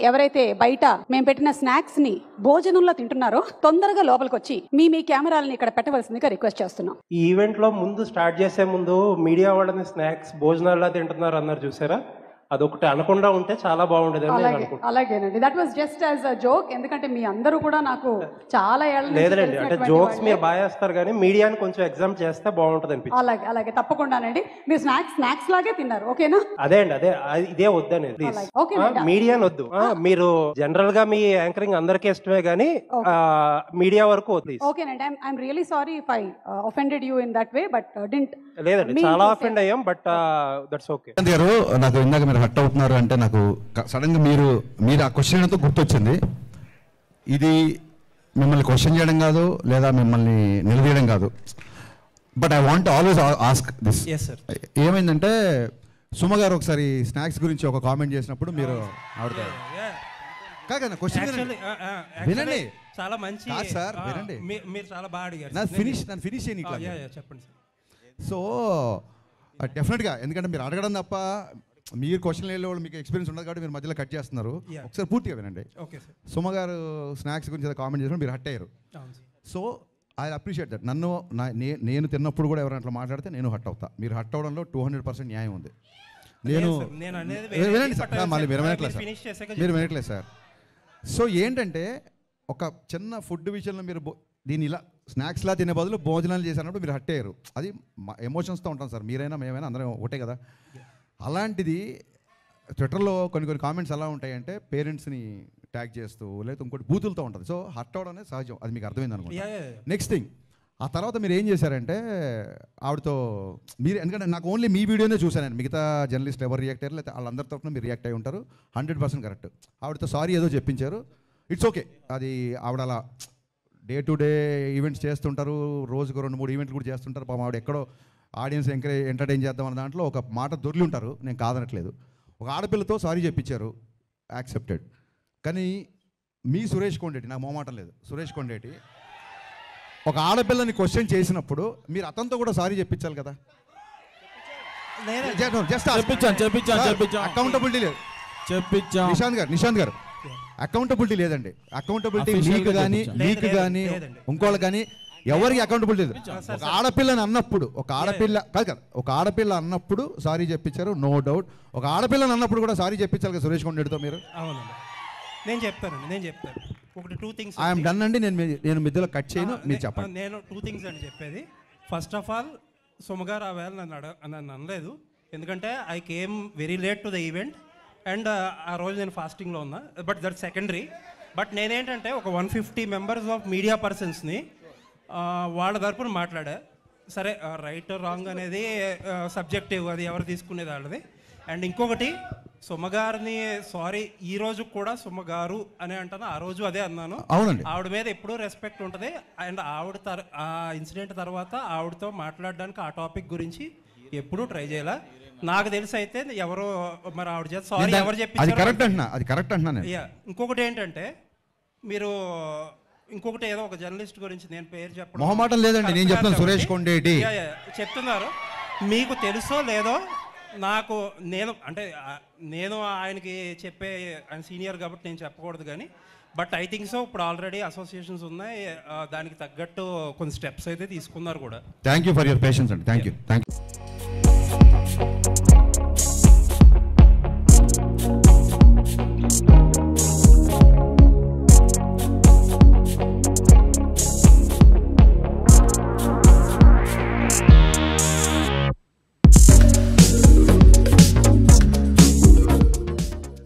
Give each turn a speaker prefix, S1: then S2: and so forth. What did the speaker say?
S1: ఎవరైతే బయట మేము పెట్టిన స్నాక్స్ ని భోజనంలో తింటున్నారో తొందరగా లోపలికి వచ్చి మీ కెమెరాలని ఇక్కడ పెట్టవలసిందిగా రిక్వెస్ట్ చేస్తున్నాం.
S2: ఈ ఈవెంట్ లో ముందు స్టార్ట్ చేసే ముందు మీడియా వాళ్ళని స్నాక్స్ భోజనాల్లో తింటున్నారు అన్నారు చూసారా, అదొకటి అనకుండా ఉంటే చాలా బాగుండేది.
S1: అలాగేనండి, that was just as a joke. ఎందుకంటే మీ అందరూ కూడా నాకు చాలా
S2: లేదండి, అంటే జోక్స్ మీరు బాగా చేస్తారు కానీ మీడియాని కొంచెం ఎగ్జామ్ చేస్తే బాగుంటది అనిపించింది.
S1: అలాగే అలాగే తప్పకుండానండి. మీరు స్నాక్స్ లాగే తిన్నారు, ఓకేనా?
S2: అదే అండి, ఇదే వద్దని మీడియాని వద్దు. మీరు జనరల్ గా మీ యాంకరింగ్ అందరికీ ఇష్టమే గానీ మీడియా వరకు వద్దు.
S1: ఓకేనండి, I'm really sorry if I offended you in that way, but didn't.
S2: లేదండి, చాలా అఫెండ్ అయ్యాం, బట్ దట్స్ ఓకే.
S3: నాకు ఇందాక మీరు హట్ అవుతున్నారు అంటే నాకు సడన్ గా మీరు ఆ క్వశ్చన్ తో గుర్తొచ్చింది. ఇది మిమ్మల్ని క్వశ్చన్ చేయడం కాదు లేదా మిమ్మల్ని నిలదీయడం కాదు, but I want always ask this. ఏమైందంటే సుమ గారు ఒకసారి స్నాక్స్ గురించి ఒక కామెంట్ చేసినప్పుడు మీరు ఆవిడ కాదు క్వశ్చన్ వినండి,
S4: చాలా మంచి
S3: సార్ వినండి,
S4: మీరు చాలా బాగా అడిగారు.
S3: నన్ను ఫినిష్ చేయండి
S4: చెప్పండి.
S3: సో డెఫినెట్గా ఎందుకంటే మీరు అడగడం తప్ప మీరు క్వశ్చన్ లేని వాళ్ళు మీకు ఎక్స్పీరియన్స్ ఉండదు కాబట్టి మీరు మధ్యలో కట్ చేస్తున్నారు. ఒకసారి పూర్తిగా వినండి. సుమ గారు స్నాక్స్ గురించి కామెంట్ చేసినప్పుడు మీరు హట్ అయ్యారు. So I appreciate that. నేను తిన్నప్పుడు కూడా ఎవరైనా అట్లా మాట్లాడితే నేను హట్ అవుతా. మీరు హట్ అవడంలో 200% న్యాయం ఉంది. వినండి సార్, మళ్ళీ మీరు వినట్లేదు సార్. సో ఏంటంటే ఒక చిన్న ఫుడ్ విషయంలో మీరు దీన్ని ఇలా స్నాక్స్లా తినే బదులు భోజనాలు చేసినప్పుడు మీరు హట్ అయ్యారు. అది ఎమోషన్స్తో ఉంటాం సార్, మీరైనా మేమైనా అందరం ఒకటే కదా. అలాంటిది ట్విట్టర్లో కొన్ని కామెంట్స్ ఎలా ఉంటాయంటే పేరెంట్స్ని ట్యాగ్ చేస్తూ లేదా ఇంకోటి బూతులతో ఉంటుంది. సో హట్ అవడం అనేది సహజం, అది మీకు అర్థమైంది అనుకుంటా. నెక్స్ట్ థింగ్, ఆ తర్వాత మీరు ఏం చేశారంటే ఆవిడతో మీరు, ఎందుకంటే నాకు ఓన్లీ మీ వీడియోనే చూశాను, మిగతా జర్నలిస్ట్ ఎవరు రియాక్ట్ అయ్యారు లేకపోతే వాళ్ళందరి తరఫున మీరు రియాక్ట్ అయ్యి ఉంటారు. 100% కరెక్ట్. ఆవిడతో సారీ ఏదో చెప్పించారు, ఇట్స్ ఓకే. అది ఆవిడ అలా డే టు డే ఈవెంట్స్ చేస్తుంటారు, రోజుకు 2-3 ఈవెంట్లు కూడా చేస్తుంటారు. పాపం ఆవిడ ఎక్కడో ఆడియన్స్ ఎంటర్టైన్ చేద్దాం అన్న దాంట్లో ఒక మాట దొరికి ఉంటారు, నేను కాదనట్లేదు. ఒక ఆడపిల్లతో సారీ చెప్పించారు, యాక్సెప్టెడ్. కానీ మీ సురేష్ కొండేటి, నాకు మొహమాటం లేదు, సురేష్ కొండేటి ఒక ఆడపిల్లని క్వశ్చన్ చేసినప్పుడు మీరు అతనితో కూడా సారీ చెప్పించాలి కదా. అకౌంటబిలిటీ లేదు. నిశాంత్ గారు అకౌంటబిలిటీ లేదండి. అకౌంటబిలిటీ మీకు కానీ ఇంకోళ్ళు కానీ ఎవరికి అకౌంటబిలిటీ లేదు. ఒక ఆడపిల్లని అన్నప్పుడు ఒక ఆడపిల్ల అన్నప్పుడు సారీ చెప్పించారు, నో డౌట్. ఒక ఆడపిల్లని అన్నప్పుడు కూడా సారీ చెప్పించాలి కదా సురేష్ కొండేటితో మీరు.
S4: అవునండి, నేను చెప్తాను. ఒకటి 2 things
S3: ఐఎమ్ డన్ అండి, నేను మధ్యలో కట్ చేయను, మీరు చెప్పండి.
S4: నేను 2 things అని చెప్పేది. ఫస్ట్ ఆఫ్ ఆల్ సుమగారు ఆ వేళ నన్ను అనలేదు, ఎందుకంటే I came very late to the event and ఆ రోజు నేను ఫాస్టింగ్లో ఉన్నా. But that secondary. బట్ నేనేంటంటే ఒక 150 మెంబర్స్ ఆఫ్ మీడియా పర్సన్స్ని వాళ్ళ తరపున మాట్లాడా. సరే, రైట్ రాంగ్ అనేది సబ్జెక్టివ్, అది ఎవరు తీసుకునేది వాళ్ళది. అండ్ ఇంకొకటి, సుమగారిని సారీ ఈ రోజు కూడా సుమగారు అని అంటాను, ఆ రోజు అదే అన్నాను.
S3: అవునండి,
S4: ఆవిడ మీద ఎప్పుడూ రెస్పెక్ట్ ఉంటుంది. అండ్ ఆవిడ ఆ ఇన్సిడెంట్ తర్వాత ఆవిడతో మాట్లాడడానికి ఆ టాపిక్ గురించి ఎప్పుడూ ట్రై చేయాల. నాకు తెలిసి అయితే ఎవరో మరి ఆవిడ చేత సారీ ఎవరు చెప్పి
S3: కరెక్ట్ అంటున్నా.
S4: ఇంకొకటి ఏంటంటే, మీరు ఇంకొకటి ఏదో ఒక జర్నలిస్ట్ గురించి నేను పేరు చెప్పడం
S3: మొహమాటం లేదండి, నేను చెప్తాను. సురేష్ కొండేటి
S4: చెప్తున్నారు, మీకు తెలుసో లేదో నాకు, నేను ఆయనకి చెప్పే, ఆయన సీనియర్ కాబట్టి నేను చెప్పకూడదు కానీ, బట్ ఐ థింక్ సో ఇప్పుడు ఆల్రెడీ అసోసియేషన్స్ ఉన్నాయి, దానికి తగ్గట్టు కొన్ని స్టెప్స్ అయితే తీసుకున్నారు కూడా.
S3: Thank you for your patience అండి. Thank you.